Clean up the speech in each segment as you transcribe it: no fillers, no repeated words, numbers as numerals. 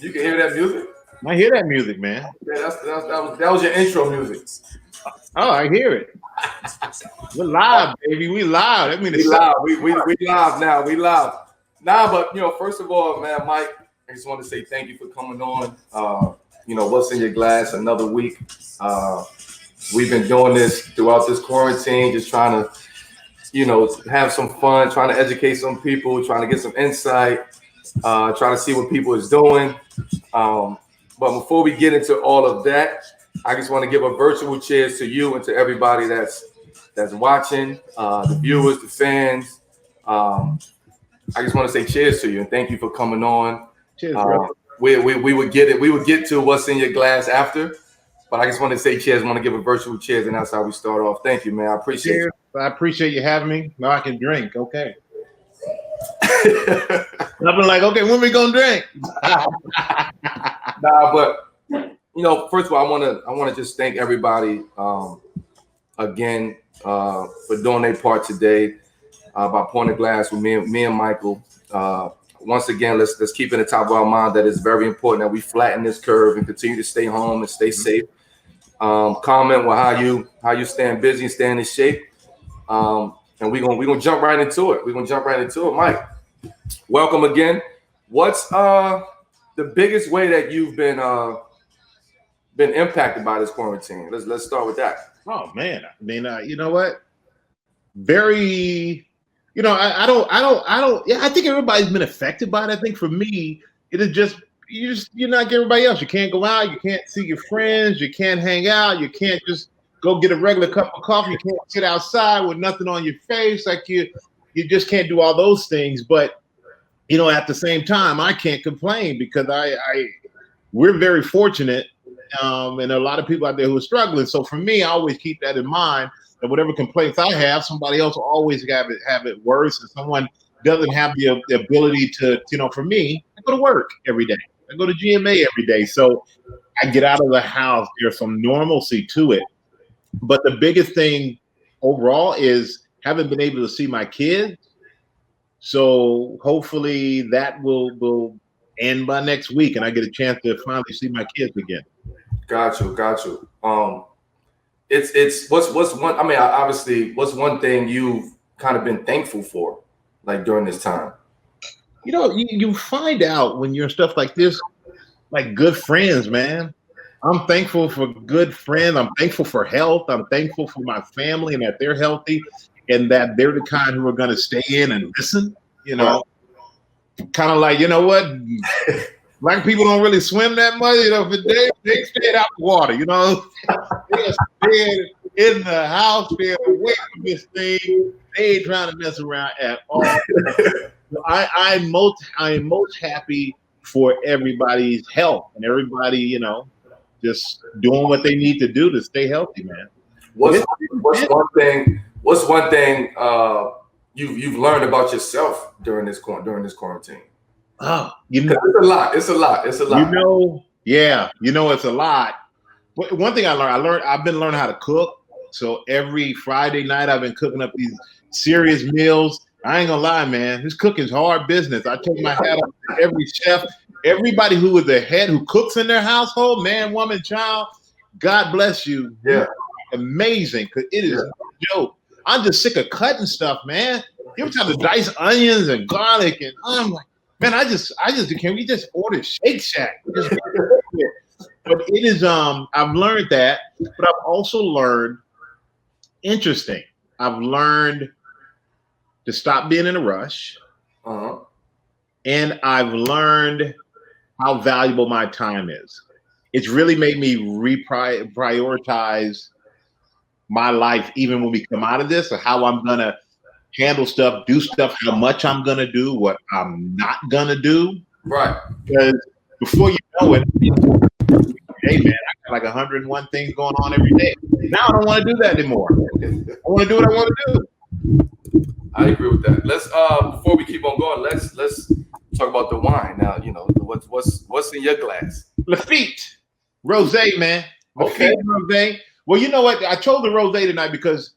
You can hear that music? I hear that music, man. Yeah, that was your intro music. Oh, I hear it. We're live, baby. We live. That means We live. We live now. We live. Nah, but first of all, man, Mike, I just want to say thank you for coming on. What's in your glass? Another week. We've been doing this throughout this quarantine, just trying to, have some fun, trying to educate some people, trying to get some insight, trying to see what people is doing. But before we get into all of that, I just want to give a virtual cheers to you and to everybody that's watching, the viewers, the fans. I just want to say cheers to you and thank you for coming on. Cheers, bro. We would get it. We would get to what's in your glass after, but I just want to say cheers. I want to give a virtual cheers, and that's how we start off. Thank you, man. I appreciate it. I appreciate you having me. Now I can drink. Okay. I've been like, okay, when we gonna drink? Nah, but first of all, I want to just thank everybody again for doing their part today by pouring a glass with me and Michael. Once again, let's keep in the top of our mind that it's very important that we flatten this curve and continue to stay home and stay safe. Comment with how you staying busy and staying in shape. And we're gonna jump right into it. We're gonna jump right into it. Mike, welcome again. What's the biggest way that you've been impacted by this quarantine? Let's start with that. Oh man, I mean, you know what? Very, I don't. Yeah, I think everybody's been affected by it. I think for me, it is just you're not like everybody else. You can't go out. You can't see your friends. You can't hang out. You can't just go get a regular cup of coffee. You can't sit outside with nothing on your face. Like you just can't do all those things. But at the same time, I can't complain because we're very fortunate, and a lot of people out there who are struggling. So for me, I always keep that in mind. That whatever complaints I have, somebody else will always have it worse. And someone doesn't have the ability to, for me, I go to work every day. I go to GMA every day. So I get out of the house. There's some normalcy to it. But the biggest thing overall is haven't been able to see my kids. So hopefully that will end by next week and I get a chance to finally see my kids again. Got you. It's what's one. I mean, obviously, what's one thing you've kind of been thankful for, like during this time? You find out when you're stuff like this, like good friends, man. I'm thankful for good friends. I'm thankful for health. I'm thankful for my family and that they're healthy and that they're the kind who are going to stay in and listen. Kind of like what. Black people don't really swim that much, but they stayed out the water, They're staying in the house, they're away from this thing. They ain't trying to mess around at all. I'm most happy for everybody's health and everybody, just doing what they need to do to stay healthy, man. What's one thing you've learned about yourself during this quarantine? Oh, it's a lot. It's a lot. It's a lot. But one thing I've been learning how to cook. So every Friday night I've been cooking up these serious meals. I ain't gonna lie, man. This cooking's hard business. I take my hat off to every chef, everybody who is the head who cooks in their household, man, woman, child. God bless you. Yeah, amazing. Cause it is no joke. I'm just sick of cutting stuff, man. You ever try to dice onions and garlic, and I'm like, man, I just can we just order Shake Shack? But it is I've learned that, but I've also learned I've learned to stop being in a rush. And I've learned how valuable my time is. It's really made me prioritize my life even when we come out of this, or how I'm gonna handle stuff, do stuff, how much I'm gonna do, what I'm not gonna do. Right. Because before you know it, hey man, I got like 101 things going on every day. Now I don't want to do that anymore. I want to do what I want to do. I agree with that. Let's before we keep on going, let's talk about the wine now. What's in your glass? Lafitte rosé, man. Lafitte rosé. Well, you know what? I chose the rosé tonight because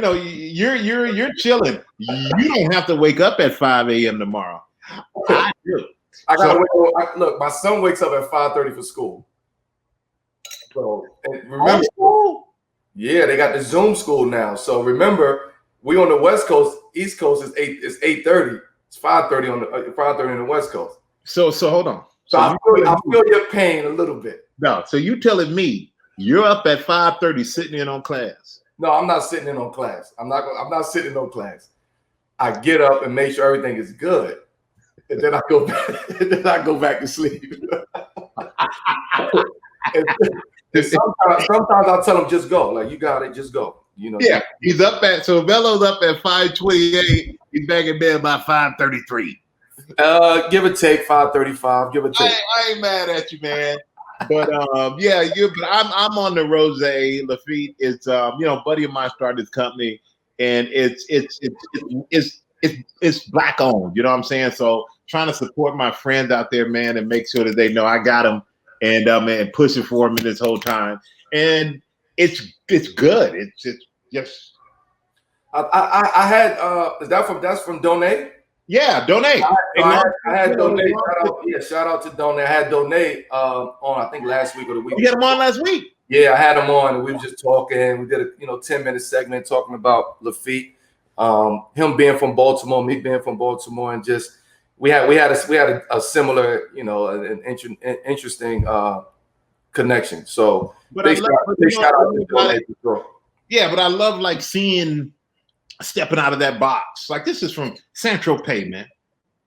you're chilling. You don't have to wake up at 5 a.m. tomorrow. I do. I gotta look. My son wakes up at 5:30 for school. So remember, yeah, they got the Zoom school now. So remember, we on the West Coast. East Coast is 8:30. It's 5:30 on the 5:30 on the West Coast. So hold on. So I feel your pain a little bit. No, so you telling me you're up at 5:30 sitting in on class? No, I'm not sitting in on class. I'm not sitting in on class. I get up and make sure everything is good, and then I go back. And then I go back to sleep. and sometimes I'll tell them just go. Like, you got it, just go. Yeah, he's up at Melo's up at 5:28. He's back in bed by 5:33. Give or take 5:35. Give or take. I ain't mad at you, man. But yeah, but I'm on the Rose. Lafitte. It's buddy of mine started this company, and it's Black owned. You know what I'm saying? So trying to support my friends out there, man, and make sure that they know I got them, and pushing for them this whole time. And it's good. It's just. I had that's from Donate. Yeah, Donate. I had Donate. Shout out to Donate. I had Donate on, I think, last week or the week. You had him on last week? Yeah, I had him on, and we were just talking. We did a 10-minute segment talking about Lafitte, him being from Baltimore, me being from Baltimore, and just we had a similar, an interesting connection. So big shout out to Donate. Yeah, but I love like seeing stepping out of that box. Like, this is from Saint-Tropez, man.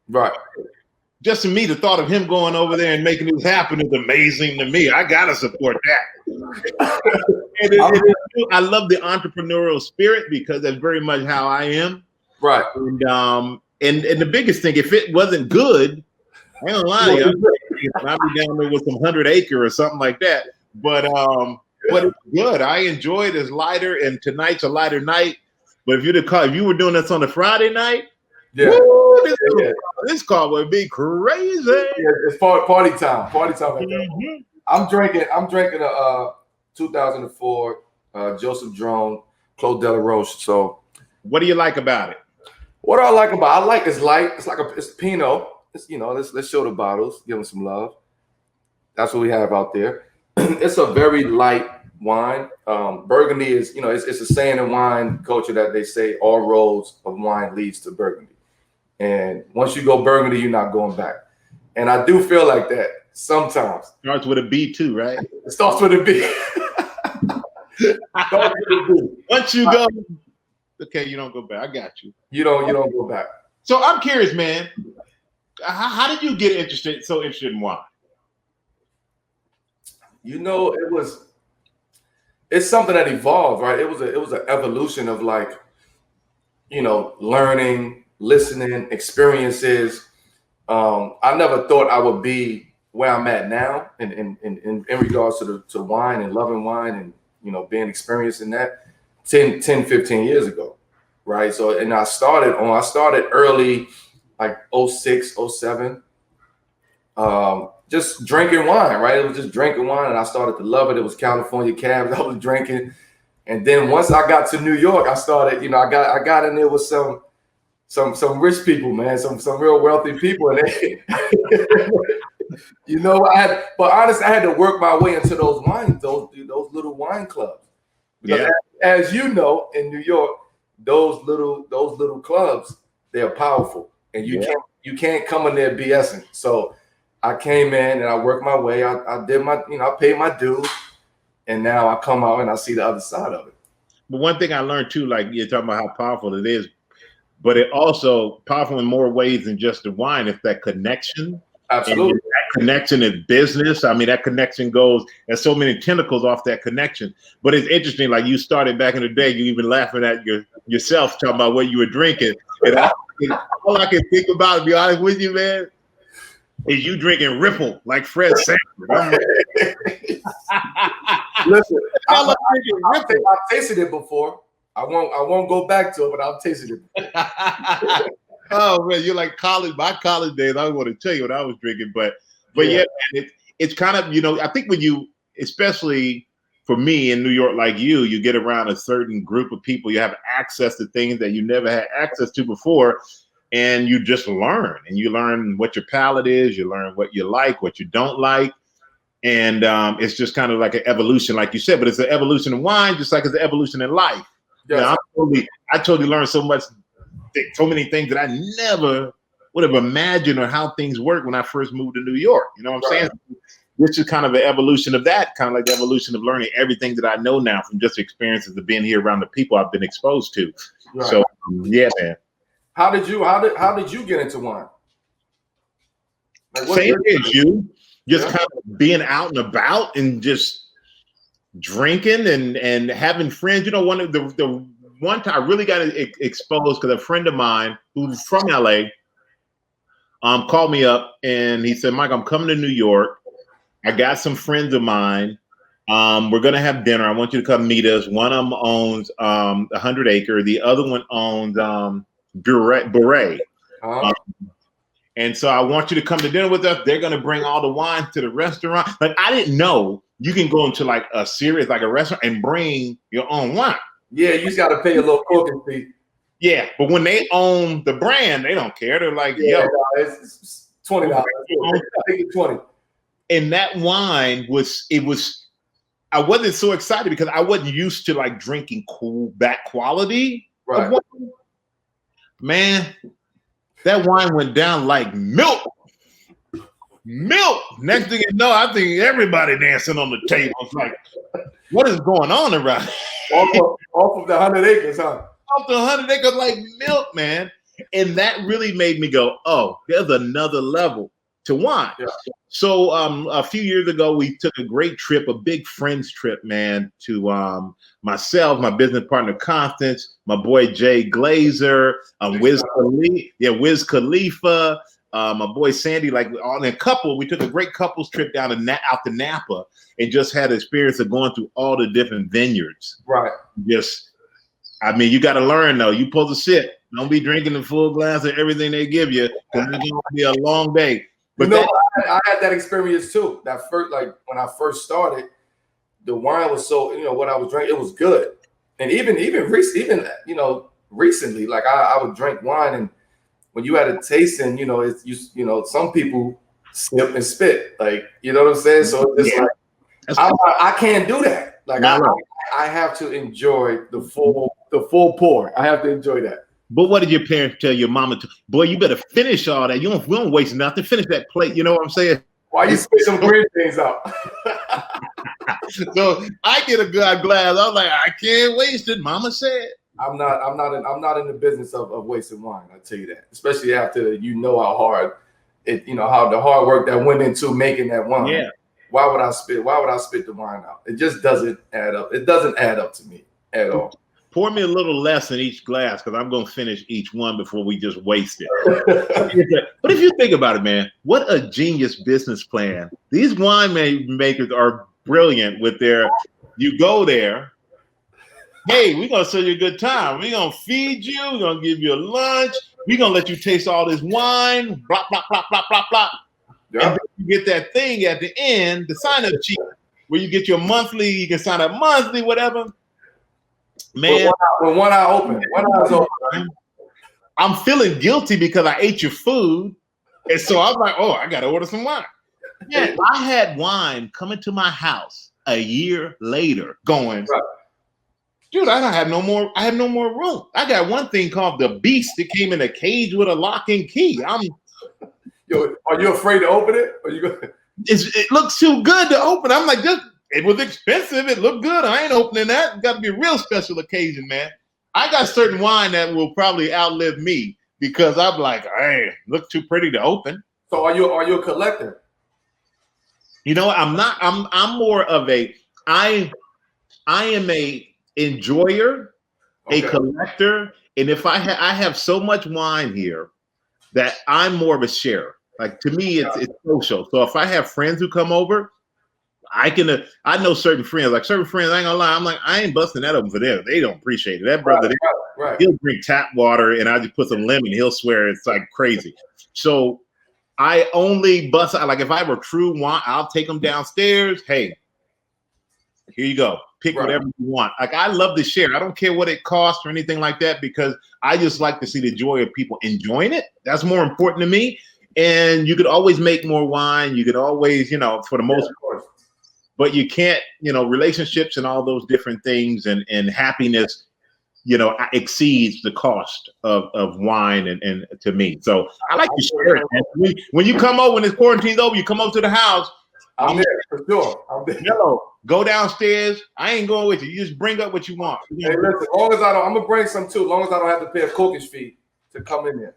Right. Just to me, the thought of him going over there and making this happen is amazing to me. I gotta support that. I love the entrepreneurial spirit because that's very much how I am. Right. And the biggest thing, if it wasn't good, I don't lie, I'd be down there with some 100-acre or something like that. But it's good. I enjoy it. It's lighter, and tonight's a lighter night. But if you were doing this on a Friday night, this call would be crazy. Yeah, it's party time. Party time. Mm-hmm. I'm drinking a 2004 Joseph Drone Claude Delaroche. So, what do you like about it? What do I like about it? I like it's light. It's Pinot. It's, let's show the bottles, give them some love. That's what we have out there. It's a very light wine. Burgundy is, it's a saying in wine culture that they say all roads of wine leads to Burgundy. And once you go Burgundy, you're not going back. And I do feel like that sometimes. Starts with a B too, right? It starts with a B. Once you go, okay, you don't go back. I got you. You don't go back. So I'm curious, man. How did you get so interested in wine? It's something that evolved, right? It was an evolution of learning, listening, experiences. I never thought I would be where I'm at now in regards to wine and loving wine and being experienced in that 10, 15 years ago. Right. So and I started early, like 06, 07. Just drinking wine, right? It was just drinking wine, and I started to love it. It was California cabs I was drinking, and then once I got to New York, I started, I got in there with some rich people, man, some real wealthy people, and they, I had to work my way into those little wine clubs, because as you know, in New York, those little clubs, they are powerful, and you can't come in there BSing. So I came in and I worked my way. I did my, I paid my dues, and now I come out and I see the other side of it. But one thing I learned too, like you're talking about how powerful it is, but it also powerful in more ways than just the wine. It's that connection. Absolutely. And that connection is business. I mean, that connection there's so many tentacles off that connection. But it's interesting, like you started back in the day, you even laughing at yourself, talking about what you were drinking. And all I can think about, to be honest with you, man, is you drinking Ripple like Fred Sanford. Listen, I've tasted it before. I won't go back to it, but I've tasted it. Oh man, you're like college. My college days, I want to tell you what I was drinking, but yeah, man, it's kind of, I think when you, especially for me in New York, like you get around a certain group of people, you have access to things that you never had access to before, and you just learn. And you learn what your palate is, you learn what you like, what you don't like. And it's just kind of like an evolution, like you said, but it's an evolution in wine, just like it's an evolution in life. Yes. I totally learned so many things that I never would have imagined or how things work when I first moved to New York. You know what I'm saying? This is kind of an evolution of that, kind of like the evolution of learning everything that I know now from just experiences of being here around the people I've been exposed to. Right. So yeah, man. How did you get into wine? Like, same as you, just kind of being out and about and just drinking and having friends. You know, the one time I really got exposed because a friend of mine who's from LA called me up and he said, Mike, I'm coming to New York. I got some friends of mine. We're going to have dinner. I want you to come meet us. One of them owns 100 Acre. The other one owns Beret. And so I want you to come to dinner with us. They're going to bring all the wine to the restaurant. Like, I didn't know you can go into like a series, like a restaurant, and bring your own wine. Yeah, you just got to pay a little cooking fee. Yeah, but when they own the brand, they don't care. They're like, yo, it's $20. I think it's 20. And that wine I wasn't so excited because I wasn't used to like drinking that quality of wine. Man, that wine went down like milk. Next thing you know, I think everybody dancing on the table. It's like, what is going on around here? Off of the 100 Acres, huh? Off the 100 Acres, like milk, man. And that really made me go, oh, there's another level to wine. Yeah. So a few years ago, we took a great trip, a big friends trip, man, to myself, my business partner, Constance, my boy, Jay Glazer, Wiz Khalifa, my boy, Sandy, like all in a couple. We took a great couples trip down out to Napa and just had the experience of going through all the different vineyards. Right. I mean, you got to learn, though. You're supposed to sit. Don't be drinking the full glass of everything they give you because it's going to be a long day. But I had that experience too. That first, like when I first started, the wine was so, what I was drinking, it was good. And even recently, like I would drink wine, and when you had a tasting, it's some people sip and spit, like, you know what I'm saying? So it's just I can't do that. Like I have to enjoy the full pour. I have to enjoy that. But what did your parents tell your mama? Boy, you better finish all that. We don't waste nothing. Finish that plate. You know what I'm saying? Why you spit some green things out? So I get a good glass. I was like, I can't waste it. Mama said. I'm not in the business of wasting wine. I tell you that, especially after how hard it, how the hard work that went into making that wine. Yeah. Why would I spit the wine out? It just doesn't add up. It doesn't add up to me at all. Pour me a little less in each glass because I'm going to finish each one before we just waste it. But if you think about it, man, what a genius business plan. These wine makers are brilliant with you go there. Hey, we're going to serve you a good time. We're going to feed you. We're going to give you a lunch. We're going to let you taste all this wine. Blah, blah, blah, blah, blah, blah. Yep. And then you get that thing at the end, the sign-up sheet, where you get your monthly, you can sign up monthly, whatever. Man, when one eye open. I'm feeling guilty because I ate your food. And so I'm like, oh, I got to order some wine. Yeah, I had wine coming to my house a year later going, dude, I have no more room. I got one thing called the Beast that came in a cage with a lock and key. Yo, are you afraid to open it? Or you going? It looks too good to open. I'm like, it was expensive. It looked good. I ain't opening that. It's got to be a real special occasion, man. I got certain wine that will probably outlive me because I'm like, hey, look too pretty to open. So are you a collector? You know, I'm not. I'm more of I am a enjoyer, a collector, and if I have so much wine here that I'm more of a sharer. Like to me, it's social. So if I have friends who come over, I know certain friends. Like certain friends, I ain't gonna lie. I'm like, I ain't busting that open for them. They don't appreciate it. That brother, he'll drink tap water, and I just put some lemon. He'll swear it's like crazy. So I only bust out. Like if I have a true wine, I'll take them downstairs. Hey, Here you go. Pick whatever you want. Like, I love to share. I don't care what it costs or anything like that, because I just like to see the joy of people enjoying it. That's more important to me. And you could always make more wine. You could always, for the most part, but you can't, relationships and all those different things and happiness, exceeds the cost of wine and to me. So I like to share it. Man. When you come over, when this quarantine's over, you come over to the house. I'm there for sure. I'm there. Go downstairs. I ain't going with you. You just bring up what you want. Hey, listen, as long as I'm gonna bring some too. As long as I don't have to pay a corkage fee to come in there.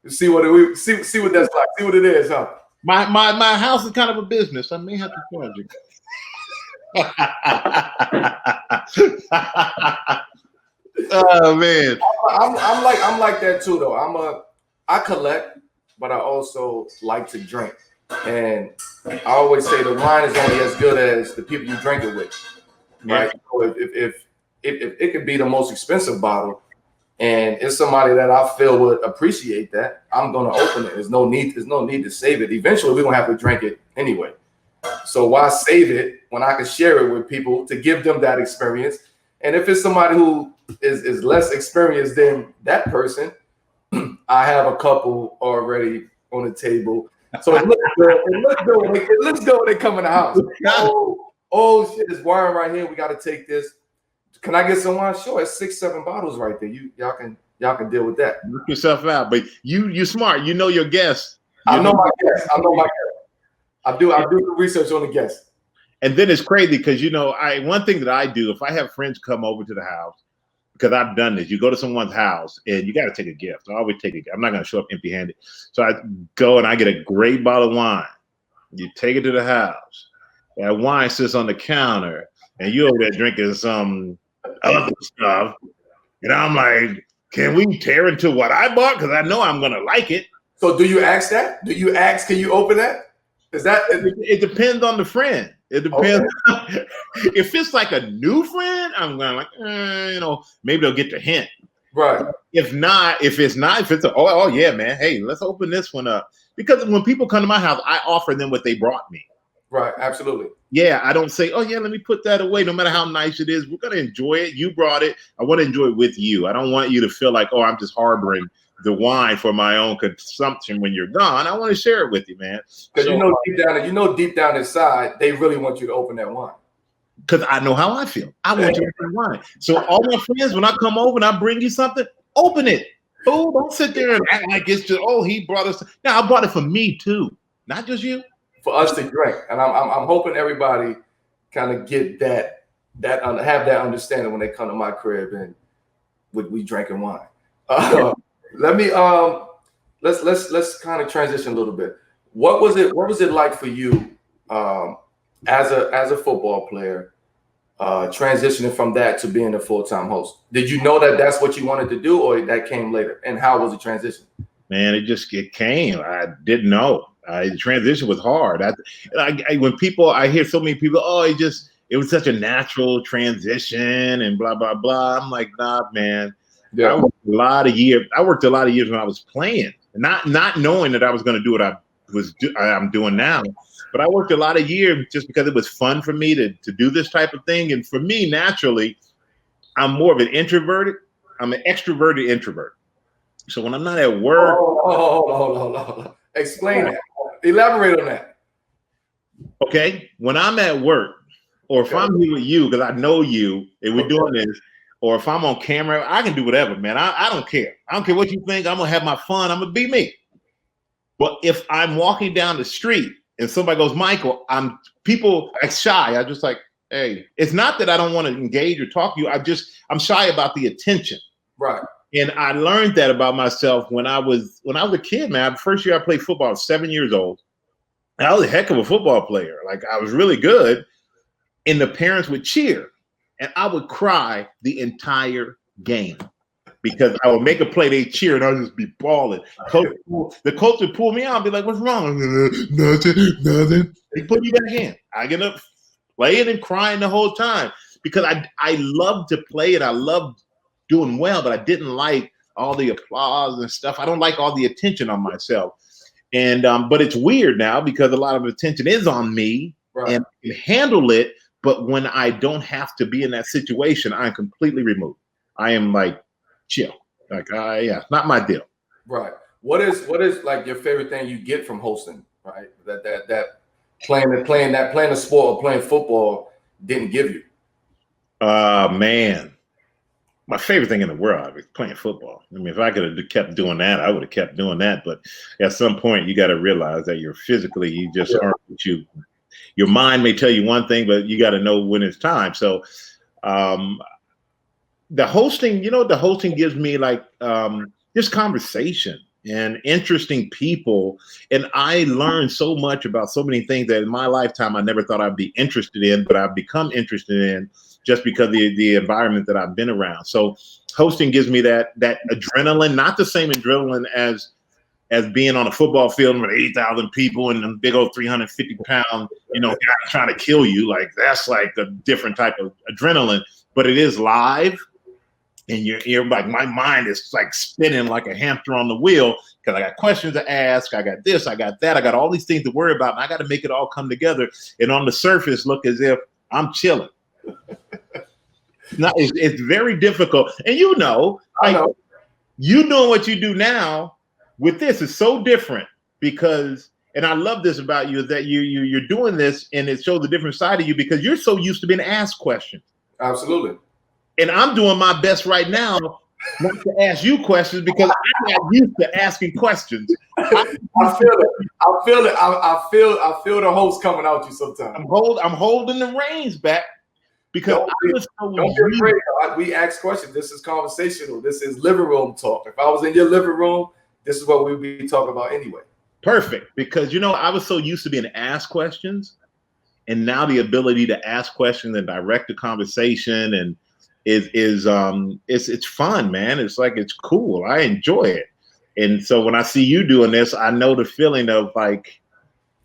See what see what that's like. See what it is, huh? My house is kind of a business. I may have to charge you. Oh man, I'm like that too though. I collect, but I also like to drink. And I always say the wine is only as good as the people you drink it with, right? So if it could be the most expensive bottle, and it's somebody that I feel would appreciate that, I'm gonna open it. There's no need to save it. Eventually, we're gonna have to drink it anyway. So why save it when I can share it with people to give them that experience? And if it's somebody who is less experienced than that person, I have a couple already on the table. So it looks good. It looks good when they come in the house. Oh shit, this wine right here. We got to take this. Can I get some wine? Sure, it's 6-7 bottles right there. Y'all can deal with that. Work yourself out, but you're smart. You know your guests. I know my guests. I do the research on the guests. And then it's crazy because one thing that I do, if I have friends come over to the house, because I've done this, you go to someone's house and you got to take a gift. I always take a gift. I'm not going to show up empty-handed. So I go and I get a great bottle of wine. You take it to the house. That wine sits on the counter, and you over there drinking some other stuff. And I'm like, can we tear into what I bought? Because I know I'm going to like it. So do you ask that? Do you ask, can you open that? It depends on the friend. It depends. Okay. If it's like a new friend, I'm going like, maybe they'll get the hint. Right. If it's oh yeah, man. Hey, let's open this one up. Because when people come to my house, I offer them what they brought me. Right. Absolutely. Yeah. I don't say, oh yeah, let me put that away. No matter how nice it is, we're going to enjoy it. You brought it. I want to enjoy it with you. I don't want you to feel like, oh, I'm just harboring the wine for my own consumption when you're gone. I want to share it with you, man. Because deep down inside, they really want you to open that wine. Because I know how I feel. I want you to open wine. So all my friends, when I come over and I bring you something, open it. Oh, don't sit there and act like it's just, he brought us. Now I brought it for me too, not just you. For us to drink, and I'm hoping everybody kind of get that have that understanding when they come to my crib and we drinking wine. Let me let's kind of transition a little bit. What was it like for you as a football player, transitioning from that to being a full-time host? Did you know that that's what you wanted to do, or that came later? And how was the transition? Man, it came. I didn't know. The transition was hard. I hear so many people, it was such a natural transition and blah blah blah. I'm like, nah, man. Yeah. I worked a lot of years when I was playing, not knowing that I was going to do what I'm doing now. But I worked a lot of years just because it was fun for me to do this type of thing. And for me, naturally, I'm more of an introverted. I'm an extroverted introvert. So when I'm not at work, hold on. Explain that. Elaborate on that. Okay, when I'm at work, or if I'm here with you because I know you and we're doing this. Or if I'm on camera, I can do whatever, man. I don't care. I don't care what you think. I'm going to have my fun. I'm going to be me. But if I'm walking down the street and somebody goes, Michael, people are shy. I just like, hey, it's not that I don't want to engage or talk to you. I'm shy about the attention. Right. And I learned that about myself when I was a kid, man. The first year I played football, I was 7 years old. And I was a heck of a football player. Like, I was really good. And the parents would cheer. And I would cry the entire game because I would make a play, they cheer, and I'd just be bawling. The coach would pull me out and be like, what's wrong? Nothing. They put me back in. I get up playing and crying the whole time because I loved to play and I loved doing well, but I didn't like all the applause and stuff. I don't like all the attention on myself. And but it's weird now because a lot of attention is on me. Right. and handle it. But when I don't have to be in that situation, I'm completely removed. I am like chill. Like, yeah, not my deal. Right. What is like your favorite thing you get from hosting? Right. That playing the sport or playing football didn't give you. Man. My favorite thing in the world is playing football. I mean, if I could have kept doing that, I would have kept doing that. But at some point, you got to realize that you just aren't what you. Your mind may tell you one thing, but you got to know when it's time. So, the hosting gives me like this conversation and interesting people, and I learned so much about so many things that in my lifetime I never thought I'd be interested in, but I've become interested in just because of the environment that I've been around. So hosting gives me that adrenaline, not the same adrenaline as being on a football field with 80,000 people and a big old 350-pound, guy trying to kill you. Like that's like a different type of adrenaline, but it is live. And you're like, my mind is like spinning like a hamster on the wheel because I got questions to ask. I got this, I got that. I got all these things to worry about. And I got to make it all come together. And on the surface, look as if I'm chilling. It's very difficult. And you know. You doing what you do now with this is so different because, and I love this about you, that you're doing this and it shows a different side of you because you're so used to being asked questions. Absolutely. And I'm doing my best right now not to ask you questions because I'm not used to asking questions. I feel it. I feel the host coming out you sometimes. I'm holding the reins back because don't be afraid. We ask questions. This is conversational. This is living room talk. If I was in your living room, this is what we'd be talking about anyway. Perfect. Because I was so used to being asked questions, and now the ability to ask questions and direct the conversation and it's fun, man. It's like it's cool. I enjoy it. And so when I see you doing this, I know the feeling of like,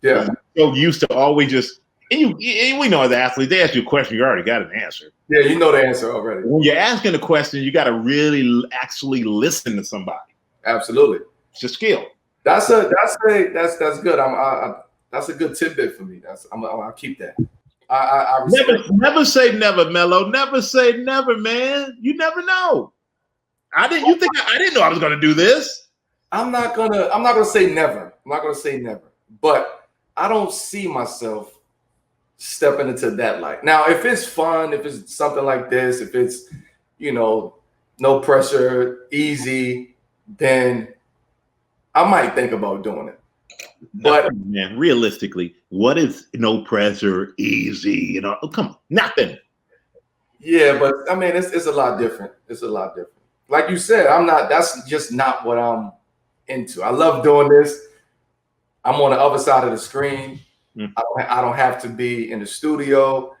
yeah, so used to always just, and we know as athletes, they ask you a question, you already got an answer. Yeah, you know the answer already. When you're asking a question, you got to really actually listen to somebody. Absolutely, it's a skill. That's good. That's a good tidbit for me. I'll keep that. I never say never, Melo. Never say never, man. You never know. I didn't know I was going to do this. I'm not gonna say never. I'm not gonna say never. But I don't see myself stepping into that light. Now, if it's fun, if it's something like this, if it's no pressure, easy, then I might think about doing it. But man, realistically, what is no pressure, easy? Come on, nothing. Yeah, but I mean, it's a lot different. It's a lot different. Like you said, that's just not what I'm into. I love doing this. I'm on the other side of the screen. I don't have to be in the studio.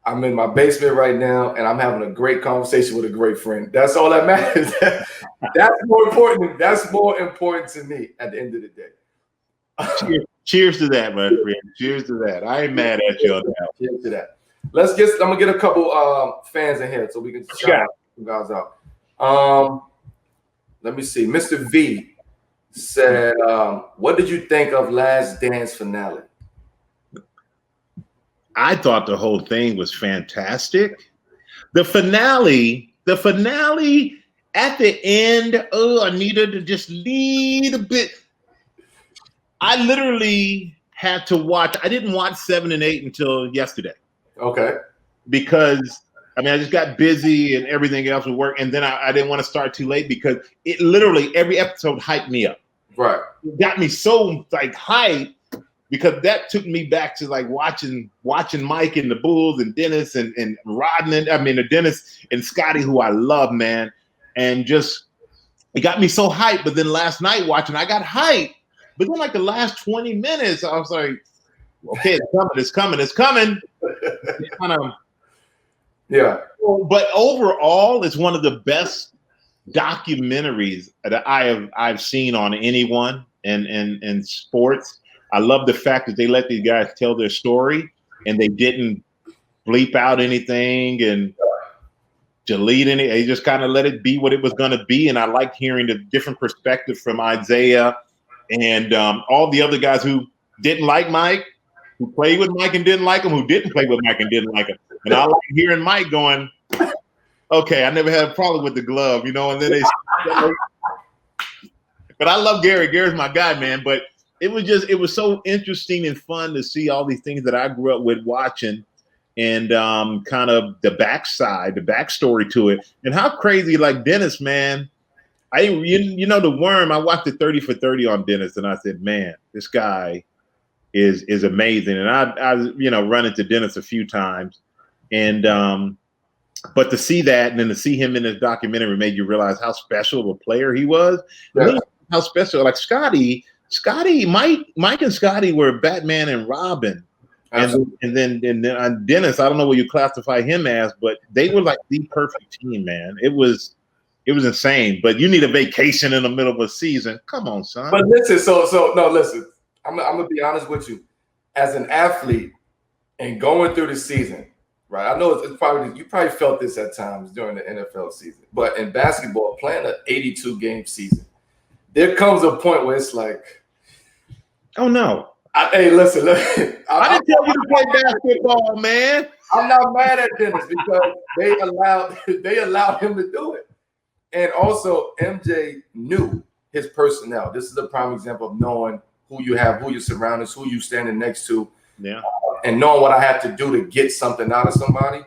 I'm in my basement right now, and I'm having a great conversation with a great friend. That's all that matters. That's more important. That's more important to me at the end of the day. Cheers to that, my friend. Cheers to that. I ain't mad at you on that. Cheers to that. I'm gonna get a couple fans in here so we can shout some guys out. Let me see. Mr. V said, "What did you think of Last Dance finale?" I thought the whole thing was fantastic. The finale at the end. Oh, I needed to just lead a bit. I literally had to watch. I didn't watch 7 and 8 until yesterday. Okay. Because I just got busy and everything else would work, and then I didn't want to start too late because it literally every episode hyped me up. Right. It got me so like hyped because that took me back to like watching Mike and the Bulls and Dennis and Rodman. Dennis and Scotty, who I love, man, and just it got me so hyped. But then last night watching, I got hyped. But then like the last 20 minutes, I was like, okay, it's coming. It's kind of, yeah. But overall, it's one of the best documentaries that I've seen on anyone in sports. I love the fact that they let these guys tell their story and they didn't bleep out anything and delete any. They just kind of let it be what it was going to be. And I liked hearing the different perspective from Isaiah and all the other guys who didn't like Mike, who played with Mike and didn't like him, who didn't play with Mike and didn't like him. And I like hearing Mike going, okay, I never had a problem with the glove, you know, and then they but I love Gary. Gary's my guy, man. But it was so interesting and fun to see all these things that I grew up with watching and kind of the backstory to it. And how crazy, like Dennis, man. You know, the Worm, I watched the 30 for 30 on Dennis, and I said, man, this guy is amazing. And I you know, run into Dennis a few times. And but to see that and then to see him in this documentary made you realize how special of a player he was. Yeah. How special, like Scotty, Mike and Scotty were Batman and Robin. And then Dennis, I don't know what you classify him as, but they were like the perfect team, man. It was insane. But you need a vacation in the middle of a season. Come on, son. But listen, so no, listen. I'm gonna be honest with you. As an athlete and going through the season, right? I know it's probably you probably felt this at times during the NFL season, but in basketball, playing an 82 game season, there comes a point where it's like, oh no. Hey, listen. I didn't tell you to play basketball, man. I'm not mad at Dennis because they allowed him to do it. And also, MJ knew his personnel. This is a prime example of knowing who you have, who your surroundings, who you standing next to. Yeah. And knowing what I have to do to get something out of somebody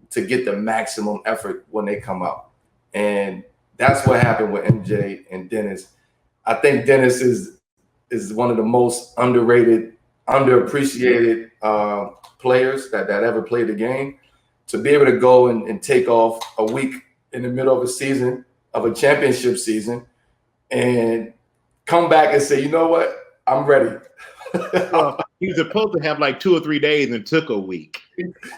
to get the maximum effort when they come out. And that's what happened with MJ and Dennis. I think Dennis is one of the most underrated, underappreciated players that ever played the game. To be able to go and take off a week in the middle of a season, of a championship season, and come back and say, you know what, I'm ready. Well, he was supposed to have like 2 or 3 days and took a week.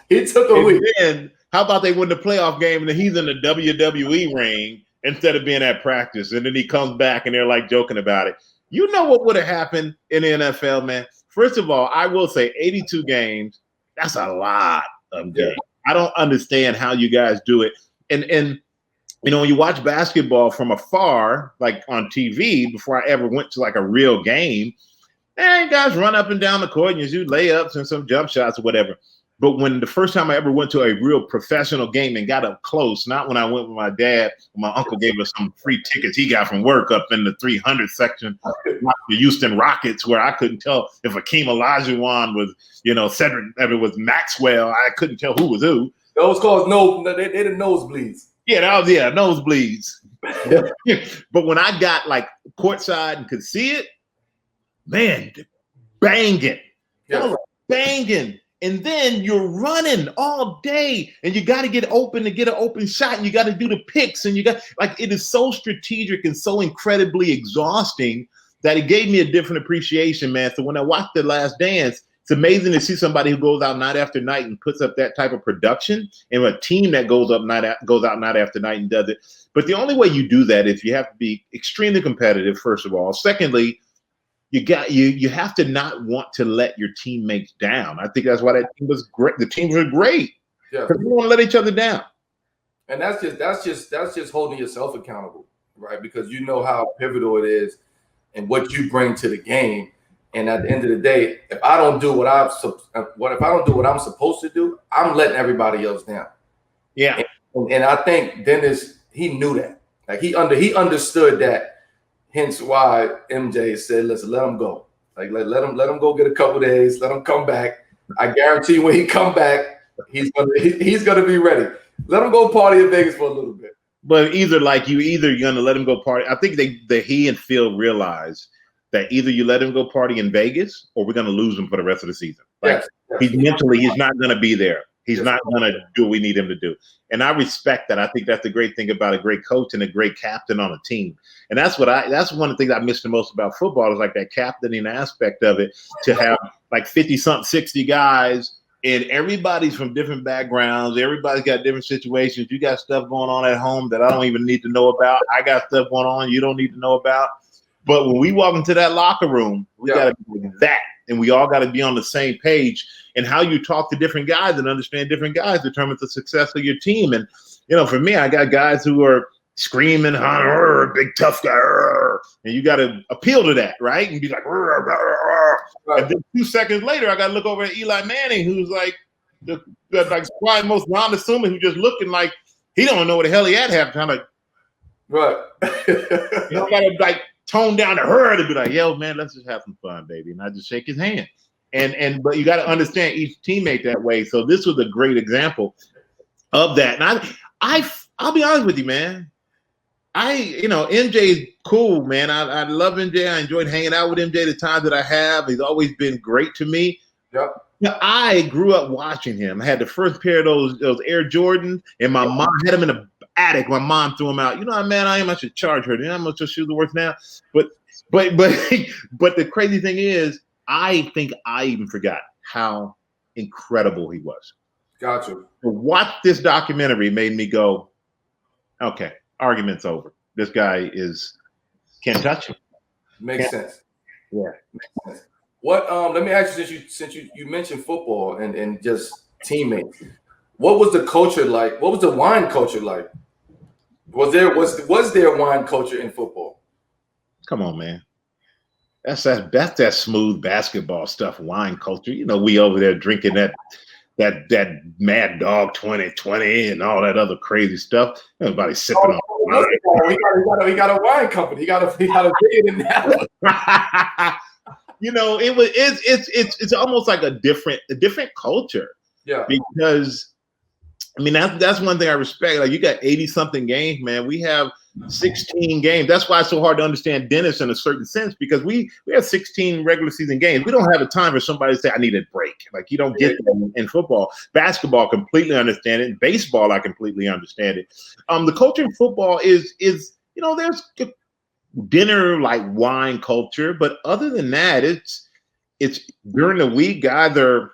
He took a week. Then, how about they win the playoff game and then he's in the WWE ring instead of being at practice, and then he comes back and they're like joking about it. You know what would have happened in the NFL, man? First of all, I will say 82 games, that's a lot of games. I don't understand how you guys do it. And you know, when you watch basketball from afar, like on TV, before I ever went to like a real game, and guys run up and down the court and you do layups and some jump shots or whatever. But when the first time I ever went to a real professional game and got up close, not when I went with my dad, my uncle gave us some free tickets he got from work up in the 300 section, the Houston Rockets, where I couldn't tell if Akeem Olajuwon was, you know, Cedric, if it was Maxwell. I couldn't tell who was who. Those called they the nosebleeds. Yeah, nosebleeds. But when I got like courtside and could see it, man, banging. Yeah. Banging. And then you're running all day and you got to get open to get an open shot and you got to do the picks and you got like it is so strategic and so incredibly exhausting that it gave me a different appreciation, man. So when I watched The Last Dance, it's amazing to see somebody who goes out night after night and puts up that type of production and a team that goes out night after night and does it. But the only way you do that is you have to be extremely competitive, first of all. Secondly, you have to not want to let your teammates down. I think that's why that team was great. The teams were great. Yeah. Because we don't let each other down. And that's just holding yourself accountable, right? Because you know how pivotal it is and what you bring to the game. And at the end of the day, if I don't do what I'm supposed to do, I'm letting everybody else down. Yeah. And I think Dennis, he knew that. Like he understood that. Hence why MJ said, listen, let him go. Like let him go get a couple days, let him come back. I guarantee when he come back, he's gonna be ready. Let him go party in Vegas for a little bit. But either you're gonna let him go party. I think he and Phil realized that either you let him go party in Vegas or we're gonna lose him for the rest of the season. Like he's not gonna be there. He's not going to do what we need him to do. And I respect that. I think that's the great thing about a great coach and a great captain on a team. And that's one of the things I miss the most about football is like that captaining aspect of it, to have like 50-something, 60 guys and everybody's from different backgrounds. Everybody's got different situations. You got stuff going on at home that I don't even need to know about. I got stuff going on you don't need to know about. But when we walk into that locker room, we got to be like that. And we all got to be on the same page. And how you talk to different guys and understand different guys determines the success of your team. And, you know, for me, I got guys who are screaming, big tough guy, and you got to appeal to that, right? And be like, And then 2 seconds later, I got to look over at Eli Manning, who's like the quiet, most non-assuming, who just looking like he don't know what the hell he at halftime. Like, right. you don't got to like tone down the herd and be like, yo, man, let's just have some fun, baby. And I just shake his hand. But you got to understand each teammate that way. So this was a great example of that. And I'll be honest with you, man. MJ is cool, man. I love MJ. I enjoyed hanging out with MJ the times that I have. He's always been great to me. Yep. Now, I grew up watching him. I had the first pair of those Air Jordans, and my mom had them in the attic. My mom threw them out. You know how mad I am? I should charge her. You know how much her shoes are worth now? But the crazy thing is, I think I even forgot how incredible he was. Gotcha. To watch this documentary made me go, okay, argument's over. This guy can't touch him. Makes sense. Yeah. Makes sense. What let me ask you, since you mentioned football and just teammates, what was the culture like? What was the wine culture like? Was there wine culture in football? Come on, man. That's that smooth basketball stuff, wine culture. You know, we over there drinking that Mad Dog 2020 and all that other crazy stuff. Everybody sipping on wine. He got a wine company. He got a big in that. You know, it's almost like a different culture. Yeah. Because I mean that's one thing I respect. Like you got 80-something games, man. We have 16 games. That's why it's so hard to understand Dennis in a certain sense, because we have 16 regular season games. We don't have a time for somebody to say, I need a break. Like you don't get that in football. Basketball, completely understand it. Baseball, I completely understand it. The culture in football is there's dinner like wine culture, but other than that, it's during the week, guys are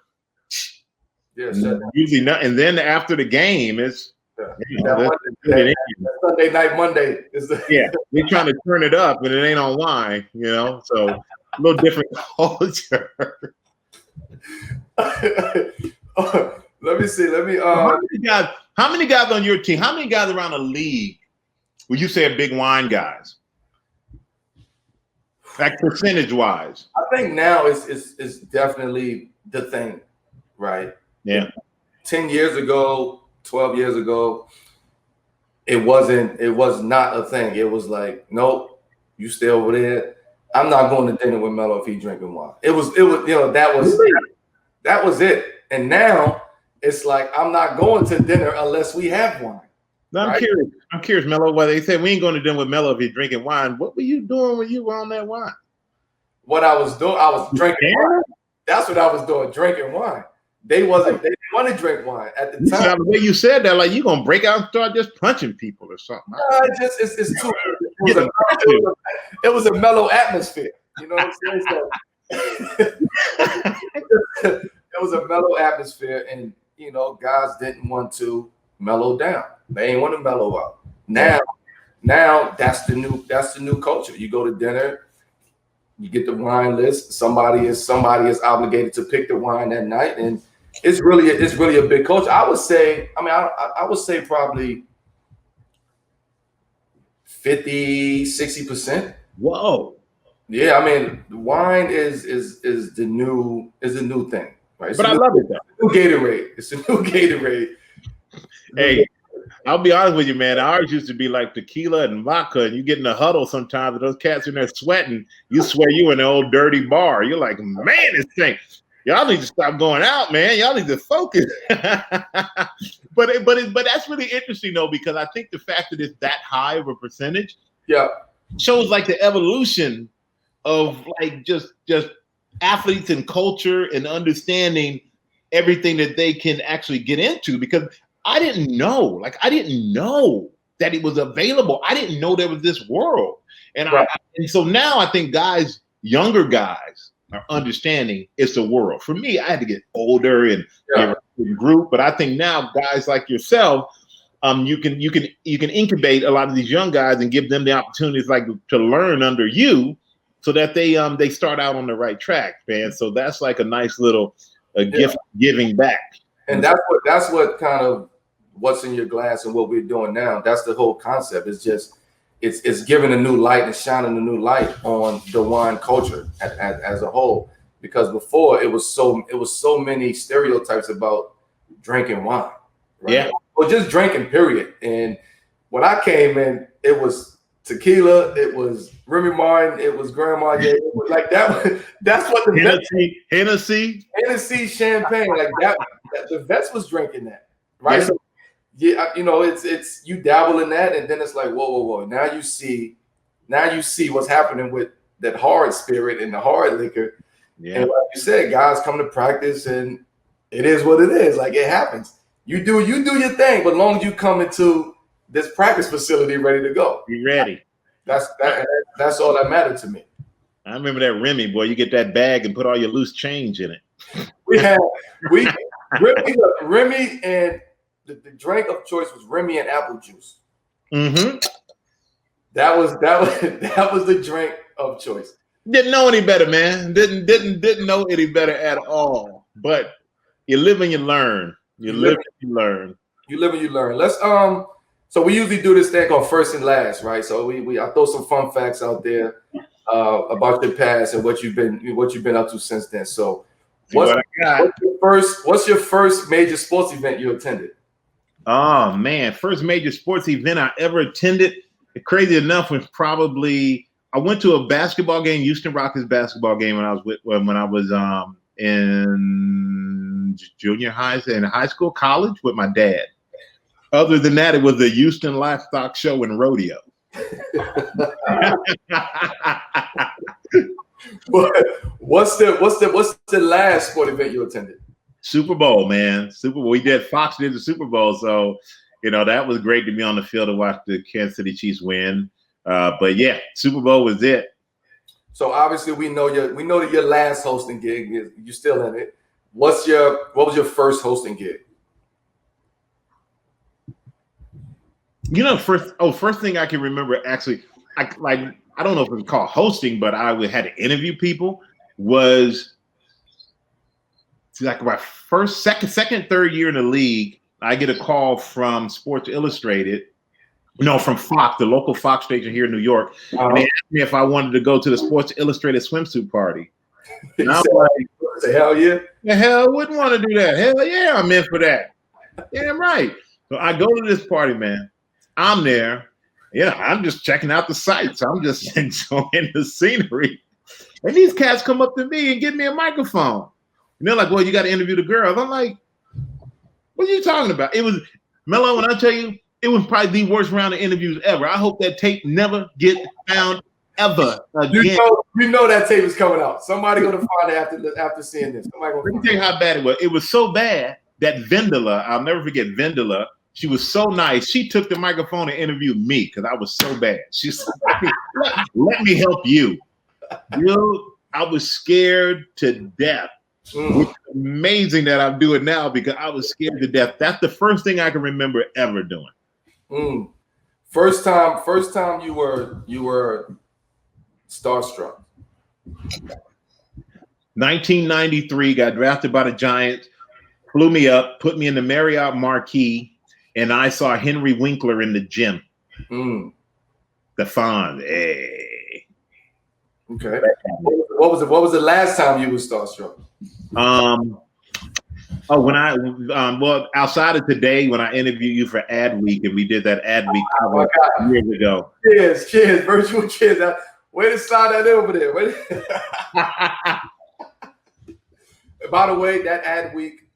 usually not, and then after the game, it's Sunday night, Monday is they're trying to turn it up, and it ain't on wine, so a little different culture. Let me see. How many guys on your team? How many guys around the league would you say are big wine guys? Like percentage wise, I think now it's definitely the thing, right? Yeah. 10 years ago, 12 years ago, it was not a thing. It was like, nope, you stay over there. I'm not going to dinner with Melo if he's drinking wine. It was that was it. And now it's like, I'm not going to dinner unless we have wine. No, I'm curious, Melo, why they said we ain't going to dinner with Melo if he's drinking wine. What were you doing when you were on that wine? What I was doing, I was drinking wine. That's what I was doing, drinking wine. They didn't want to drink wine at the time. The way you said that, like you gonna break out and start just punching people or something. It's too. It was a mellow atmosphere. You know what I'm saying? So, it was a mellow atmosphere, and guys didn't want to mellow down. They ain't want to mellow out. Now that's the new culture. You go to dinner, you get the wine list. Somebody is obligated to pick the wine that night, and it's really a big culture. I would say. I would say probably 50-60%. Whoa. Yeah, wine is the new thing, right? But I love it though. It's a new Gatorade. Hey, I'll be honest with you, man. Ours used to be like tequila and vodka, and you get in a huddle sometimes, and those cats in there sweating. You swear you in an old dirty bar. You're like, man, this thing. Y'all need to stop going out, man. Y'all need to focus. But that's really interesting though, because I think the fact that it's that high of a percentage, shows like the evolution of like just athletes and culture and understanding everything that they can actually get into. Because I didn't know that it was available. I didn't know there was this world, and and so now I think younger guys are understanding it's a world. For me, I had to get older and group, but I think now guys like yourself, you can incubate a lot of these young guys and give them the opportunities like to learn under you, so that they start out on the right track, man. So that's like a nice little gift giving back. And that's what kind of what's in your glass and what we're doing now. That's the whole concept. It's just it's giving a new light and shining a new light on the wine culture as a whole. because before it was so many stereotypes about drinking wine, right? Yeah. Or just drinking, period. And when I came in, it was tequila, it was Remy Martin, it was Grandma Ye. It was like that. That's what the Hennessy, champagne, like that. The vets was drinking that, right? Yeah. So yeah, you know, it's you dabble in that, and then it's like, whoa. Now you see what's happening with that hard spirit and the hard liquor. Yeah. And like you said, guys come to practice, and it is what it is. Like, it happens. You do your thing, but as long as you come into this practice facility ready to go, Be ready. That's all that mattered to me. I remember that Remy, boy. You get that bag and put all your loose change in it. Remy, and the drink of choice was Remy and apple juice. Mm-hmm. That was the drink of choice. Didn't know any better, man. Didn't know any better at all. But you live and you learn. You live and you learn. Let's So we usually do this thing called first and last, right? So I throw some fun facts out there about your past and what you've been up to since then. So what's your first major sports event you attended? Oh man, first major sports event I ever attended. Crazy enough was probably I went to a basketball game, Houston Rockets basketball game when I was in junior high and high school, college with my dad. Other than that, it was the Houston Livestock Show and Rodeo. What's the last sport event you attended? Super Bowl, man. Super Bowl. Fox did the Super Bowl, so that was great to be on the field to watch the Kansas City Chiefs win. But yeah, Super Bowl was it. So obviously we know that your last hosting gig is you're still in it. What was your first hosting gig? First thing I can remember, actually, I don't know if it's called hosting, but I had to interview people. Was like my second, third year in the league. I get a call from Sports Illustrated, from Fox, the local Fox station here in New York. And they asked me if I wanted to go to the Sports Illustrated swimsuit party. And I was like, hell yeah. The hell I wouldn't want to do that. Hell yeah, I'm in for that. Damn right. So I go to this party, man. I'm there. I'm just checking out the sights. I'm just enjoying the scenery. And these cats come up to me and give me a microphone. And they're like, well, you got to interview the girls. I'm like, what are you talking about? It was, Melo, when I tell you, it was probably the worst round of interviews ever. I hope that tape never gets found ever again. You know that tape is coming out. Somebody going to find it after seeing this. Let me tell you how bad it was. It was so bad that Vendela, I'll never forget Vendela, she was so nice. She took the microphone and interviewed me because I was so bad. She said, let me help you. I was scared to death. Which is amazing that I'm doing now because I was scared to death. That's the first thing I can remember ever doing. First time you were starstruck. 1993, got drafted by the Giants, flew me up, put me in the Marriott Marquis, and I saw Henry Winkler in the gym. The Fonz. Hey. Okay. What was the last time you were starstruck? Outside of today, when I interviewed you for Ad Week, and we did that Ad Week cover years ago. Cheers, virtual cheers. Way to slide that over there. By the way, that Ad Week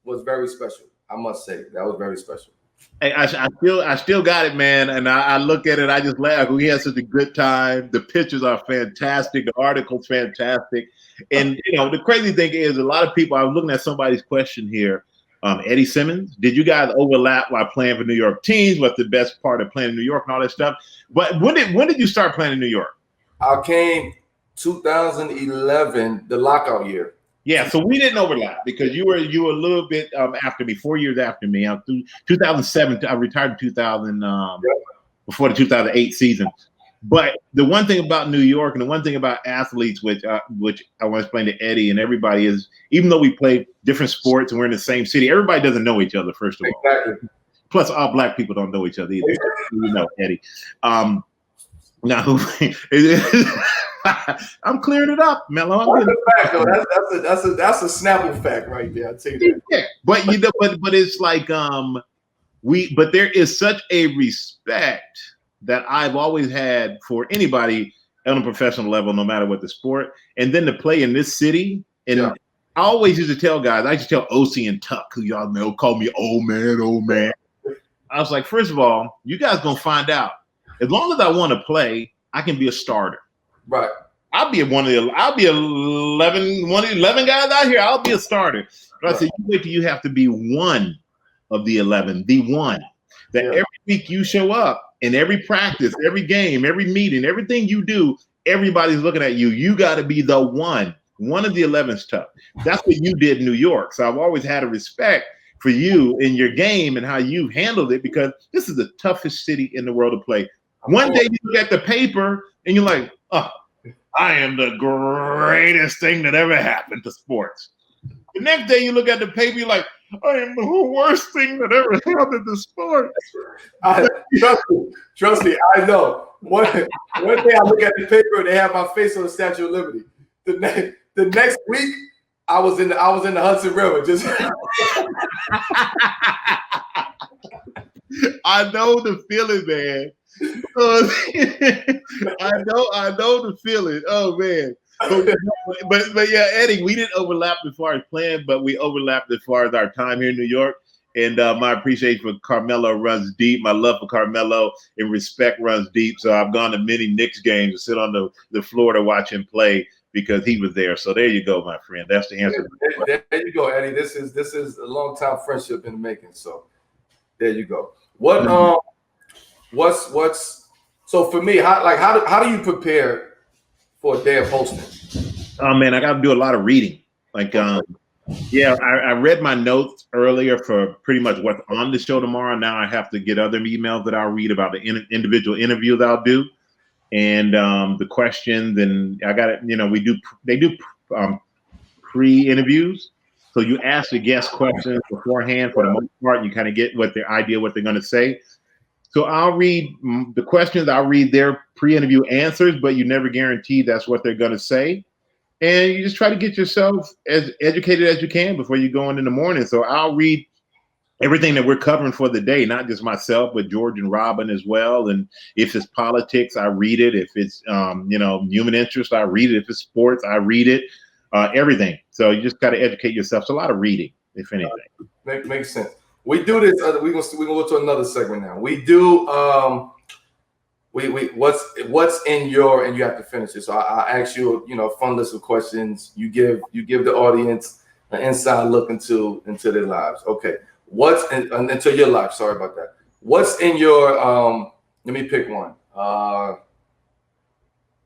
was very special. I must say that was very special. Hey, I still got it, man. And I look at it, I just laugh. We had such a good time. The pictures are fantastic. The article's fantastic. And the crazy thing is, a lot of people. I was looking at somebody's question here. Eddie Simmons, did you guys overlap while playing for New York teams? What's the best part of playing in New York and all that stuff? But when did you start playing in New York? I came 2011, the lockout year. Yeah, so we didn't overlap because you were a little bit after me, 4 years after me. I'm through 2007. I retired in 2000 before the 2008 season. But the one thing about New York and the one thing about athletes, which I want to explain to Eddie and everybody, is even though we play different sports and we're in the same city, everybody doesn't know each other. First of all, exactly. Plus all black people don't know each other either. Eddie. Now I'm clearing it up, Melo. That's a fact, though. That's a Snapple fact right there. I tell you that. Yeah, but but it's like but there is such a respect that I've always had for anybody on a professional level, no matter what the sport, and then to play in this city. And I always used to tell guys, I used to tell OC and Tuck, who y'all know call me old man. I was like, first of all, you guys gonna find out. As long as I want to play, I can be a starter. Right. I'll be one of the 11 guys out here. I'll be a starter. But I said, you wait till you have to be one of the 11, the one. That every week you show up in every practice, every game, every meeting, everything you do, everybody's looking at you. You got to be the one of the 11's tough. That's what you did in New York. So I've always had a respect for you in your game and how you handled it, because this is the toughest city in the world to play. One day you look at the paper and you're like, oh, I am the greatest thing that ever happened to sports. The next day you look at the paper, you're like, I am the worst thing that ever happened to sports. Trust me, I know. One day I look at the paper and they have my face on the Statue of Liberty. The next week I was in the Hudson River. Just I know the feeling, man. I know the feeling. Oh man. But yeah, Eddie, we didn't overlap as far as playing, but we overlapped as far as our time here in New York. And my appreciation for Carmelo runs deep. My love for Carmelo and respect runs deep. So I've gone to many Knicks games to sit on the floor to watch him play because he was there. So there you go, my friend. That's the answer. There you go, Eddie. This is a long time friendship in the making. So there you go. What's so for me? How do you prepare for a day of hosting? Oh man, I got to do a lot of reading. Like, I read my notes earlier for pretty much what's on the show tomorrow. Now I have to get other emails that I'll read about the individual interviews I'll do, and the questions. And I got it. They do pre-interviews, so you ask the guest questions beforehand. For the most part, you kind of get what they're going to say. So I'll read the questions. I'll read their pre-interview answers, but you never guarantee that's what they're going to say. And you just try to get yourself as educated as you can before you go in the morning. So I'll read everything that we're covering for the day, not just myself, but George and Robin as well. And if it's politics, I read it. If it's, human interest, I read it. If it's sports, I read it. Everything. So you just got to educate yourself. It's a lot of reading, if anything. Makes sense. We do this. We're gonna go to another segment now. We do. What's in your, and you have to finish it. So I ask you, a fun list of questions. You give the audience an inside look into their lives. Okay. What's into your life? Sorry about that. What's in your let me pick one.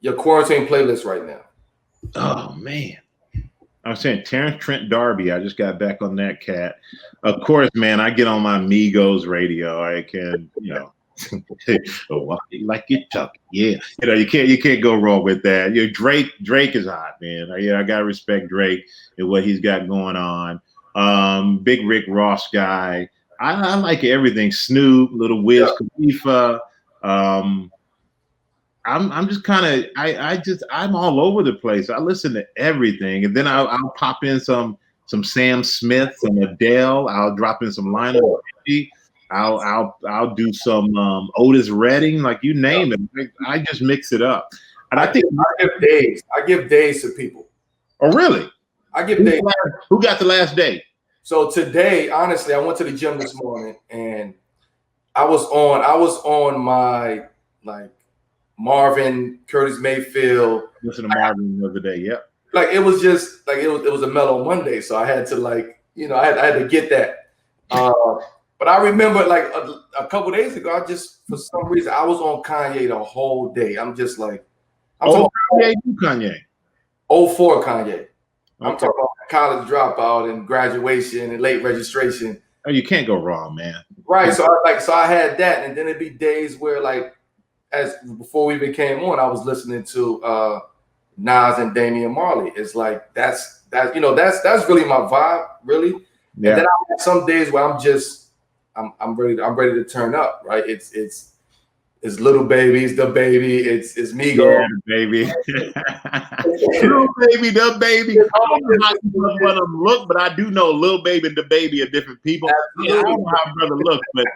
Your quarantine playlist right now. Oh man. I was saying Terrence Trent D'Arby. I just got back on that cat. Of course, man, I get on my Migos radio. I can, like you talk. Yeah. You can't go wrong with that. Drake is hot, man. I gotta respect Drake and what he's got going on. Big Rick Ross guy. I like everything. Snoop, Little Wiz Khalifa. I'm just kind of I'm all over the place. I listen to everything, and then I'll pop in some Sam Smith, some Adele. I'll drop in some Lionel Richie. I'll do some Otis Redding, like you name it. I just mix it up, and I think I give days. I give days to people. Oh, really? I give days. Who got the last day? So today, honestly, I went to the gym this morning, and I was on my Marvin, Curtis Mayfield. Listen to Marvin the other day. Yep. Like it was just like it was a mellow Monday, so I had to I had to get that. But I remember like a couple days ago, I just for some reason I was on Kanye the whole day. I'm just like, Kanye. 04 Kanye. I'm talking about college dropout and graduation and late registration. Oh, you can't go wrong, man. Right. So I had that, and then it'd be days where as before we became on, I was listening to Nas and Damian Marley. It's like that's really my vibe, really. Yeah. And then I have some days where I'm ready to turn up, right? It's It's Little Baby's the baby. It's Migo. Yeah, baby. Little Baby, the baby. I don't know how each one of them look, but I do know Little Baby and the baby are different people. Yeah, I don't know how brother looks, but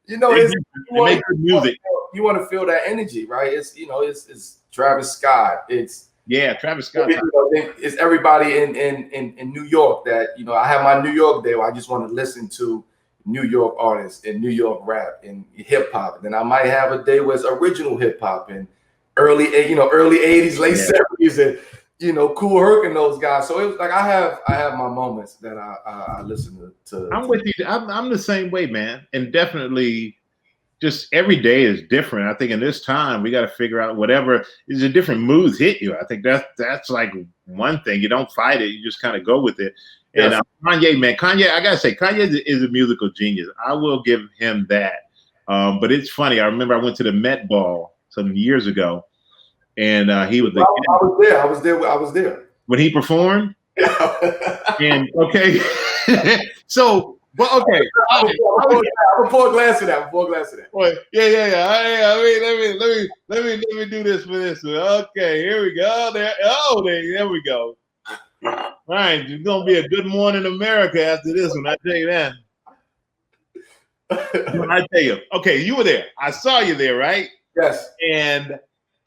you know, they make good music. You want to feel that energy, right? It's it's Travis Scott. It's Travis Scott. It's everybody in New York that I have my New York day where I just want to listen to New York artists and New York rap and hip hop. Then I might have a day where it's original hip hop and early 80s, late 70s, and Kool Herc and those guys. So it was like I have my moments that I listen to. I'm with you. I'm the same way, man. And definitely just every day is different. I think in this time we got to figure out whatever is a different moods hit you. I think that's like one thing. You don't fight it. You just kind of go with it. Yes. And Kanye, man, I gotta say, Kanye is a musical genius. I will give him that. But it's funny. I remember I went to the Met Ball some years ago, and he was. I was there when he performed. And okay, so. Well, okay. I'm gonna pour a glass of that. Wait, yeah. Let me do this for this one. Okay, here we go. There we go. All right, it's gonna be a good morning, America. After this one, I tell you that. I tell you. Okay, you were there. I saw you there, right? Yes. And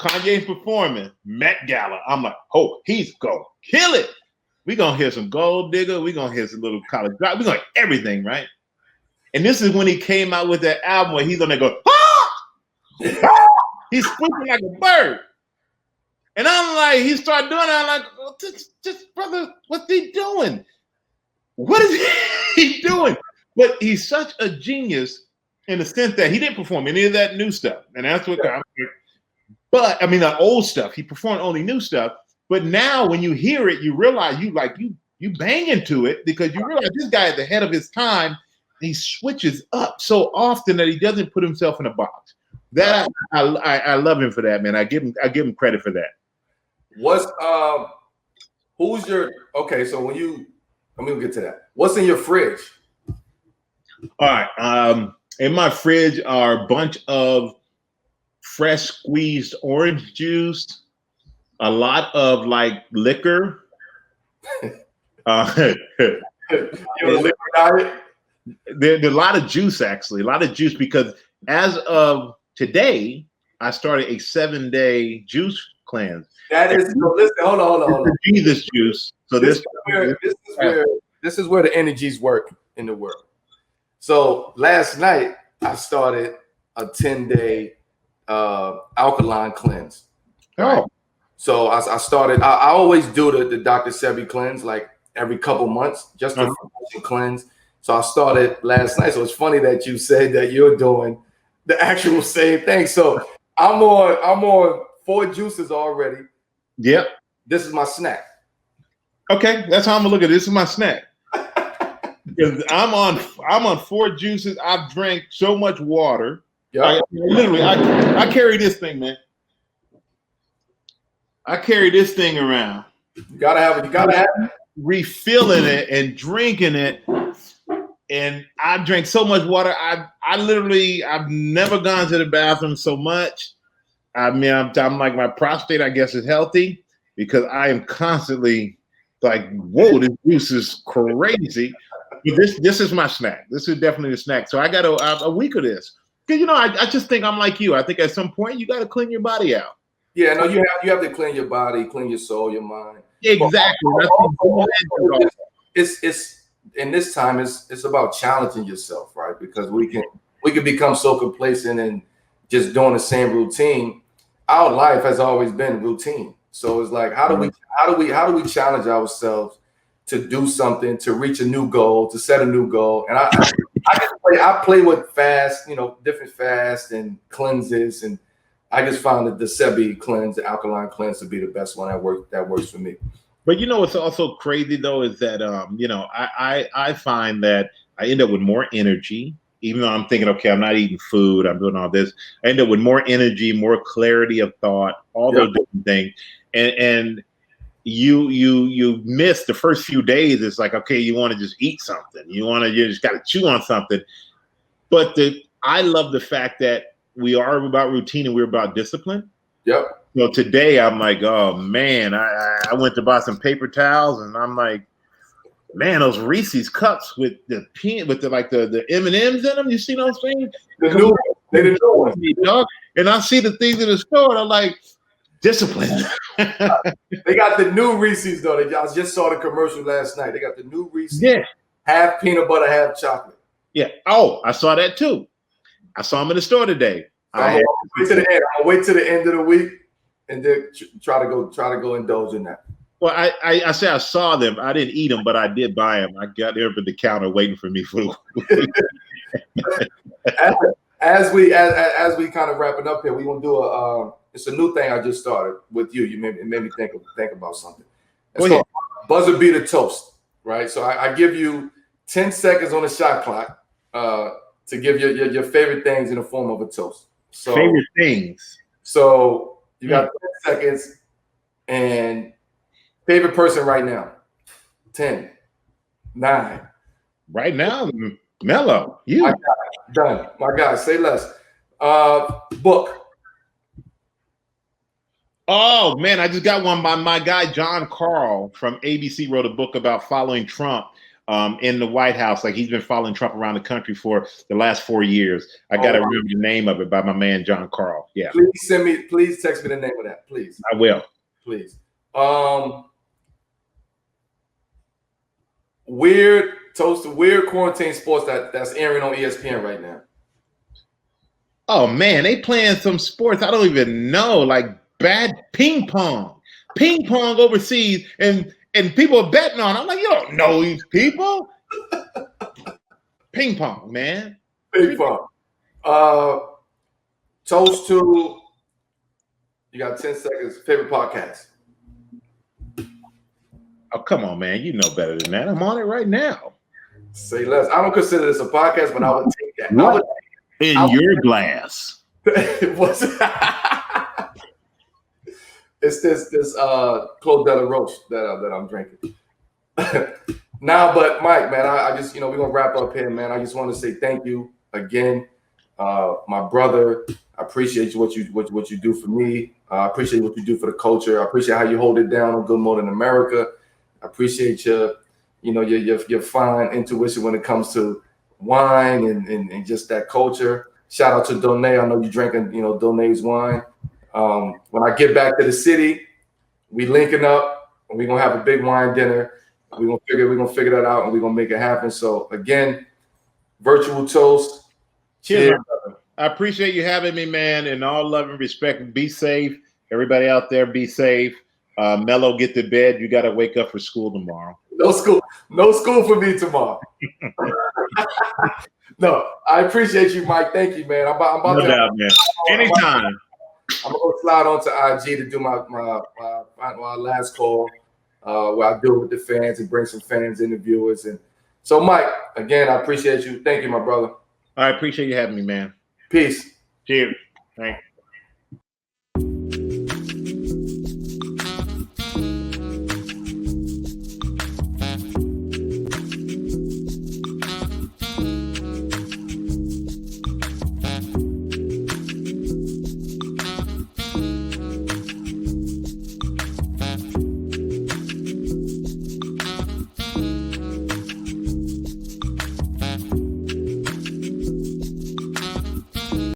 Kanye's performing Met Gala. I'm like, oh, he's gonna kill it. We're going to hear some Gold Digger. We're going to hear some little college drop. We're going to hear everything, right? And this is when he came out with that album where he's going to go, ah! He's squeaking like a bird. And I'm like, he started doing it. I'm like, oh, just brother, what's he doing? What is he doing? But he's such a genius in the sense that he didn't perform any of that new stuff. And that's what but I mean, the old stuff. He performed only new stuff. But now when you hear it, you realize you bang into it because you realize this guy at the head of his time, he switches up so often that he doesn't put himself in a box. That I love him for that, man. I give him credit for that. Who's your so let me get to that. What's in your fridge? All right. In my fridge are a bunch of fresh squeezed orange juice. A lot of like liquor. Liquor diet? There's a lot of juice, actually. A lot of juice because as of today, I started a 7-day juice cleanse. That is listen, hold on. Jesus juice. So this is where the energies work in the world. So last night I started a 10-day alkaline cleanse. Right? Oh. So I started. I always do the Dr. Sebi cleanse like every couple months, just a cleanse. So I started last night. So it's funny that you said that you're doing the actual same thing. So I'm on 4 juices already. Yep. This is my snack. Okay, that's how I'm gonna look at it. This is my snack. Because I'm on 4 juices. I've drank so much water. Yeah. Literally, I carry this thing, man. I carry this thing around. You gotta have it. Refilling it and drinking it. And I drank so much water. I've never gone to the bathroom so much. I mean, I'm like, my prostate, I guess, is healthy because I am constantly like, whoa, this juice is crazy. But this is my snack. This is definitely the snack. So I got a week of this. Because, I just think I'm like you. I think at some point you got to clean your body out. Yeah, no, you have to clean your body, clean your soul, your mind. Exactly. It's in this time it's about challenging yourself, right? Because we can become so complacent and just doing the same routine. Our life has always been routine. So it's like how do we challenge ourselves to do something, to reach a new goal, to set a new goal? And I play with fast, different fasts and cleanses, and I just found that the Sebi cleanse, the alkaline cleanse, to be the best one that works for me. But what's also crazy though is that I find that I end up with more energy, even though I'm thinking, okay, I'm not eating food, I'm doing all this. I end up with more energy, more clarity of thought, all those different things. And you miss the first few days. It's like, okay, you want to just eat something, you just got to chew on something. But I love the fact that about routine and we're about discipline. Yep. So today I'm like, oh man, I went to buy some paper towels and I'm like, man, those Reese's cups with the M&Ms in them. You see those things? The new ones. Dog. And I see the things in the store and I'm like, discipline. They got the new Reese's though. I just saw the commercial last night. They got the new Reese's. Yeah. Half peanut butter, half chocolate. Yeah. Oh, I saw that too. I saw them in the store today. I'm gonna wait to the end of the week and then try to go indulge in that. Well, I say I saw them. I didn't eat them, but I did buy them. I got there at the counter waiting for me for as we kind of wrapping up here, we're gonna do it's a new thing I just started with you. It made me think about something. It's called buzzer beater toast, right? So I give you 10 seconds on the shot clock to give your favorite things in the form of a toast. So favorite things. So you got 10 seconds and favorite person right now. 10, 9. Right now, Melo. You. My guy, done. My guy, say less. Book. Oh man, I just got one by my guy John Carl from ABC. Wrote a book about following Trump in the White House. Like he's been following Trump around the country for the last 4 years. I got to remember the name of it by my man John Carl. Yeah. Please text me the name of that, please. I will. Please. Weird quarantine sports that's airing on ESPN right now. Oh man, they playing some sports I don't even know, like bad ping pong overseas, and people are betting on. I'm like, you don't know these people. Ping pong, man. Ping pong. Toast to. You got 10 seconds. Favorite podcast. Oh, come on, man. You know better than that. I'm on it right now. Say less. I don't consider this a podcast, but I would take that. What? In your glass. It's this Claude de la Roche that I'm drinking. But Mike, man, I just, we're gonna wrap up here, man. I just want to say thank you again. My brother, I appreciate what you do for me. I appreciate what you do for the culture. I appreciate how you hold it down on Good Morning America. I appreciate your fine intuition when it comes to wine and just that culture. Shout out to Donay. I know you're drinking, Donay's wine. When I get back to the city, we linking up and we're gonna have a big wine dinner. We're gonna figure that out and we're gonna make it happen. So again, virtual toast. Cheers. I appreciate you having me, man. And all love and respect. Be safe. Everybody out there, be safe. Melo, get to bed. You got to wake up for school tomorrow. No school for me tomorrow. No, I appreciate you, Mike. Thank you, man. I'm about no doubt, man. Anytime. I'm gonna slide onto IG to do my last call, where I deal with the fans and bring some fans, interviewers, and so Mike. Again, I appreciate you. Thank you, my brother. I appreciate you having me, man. Peace. Cheers. Thanks.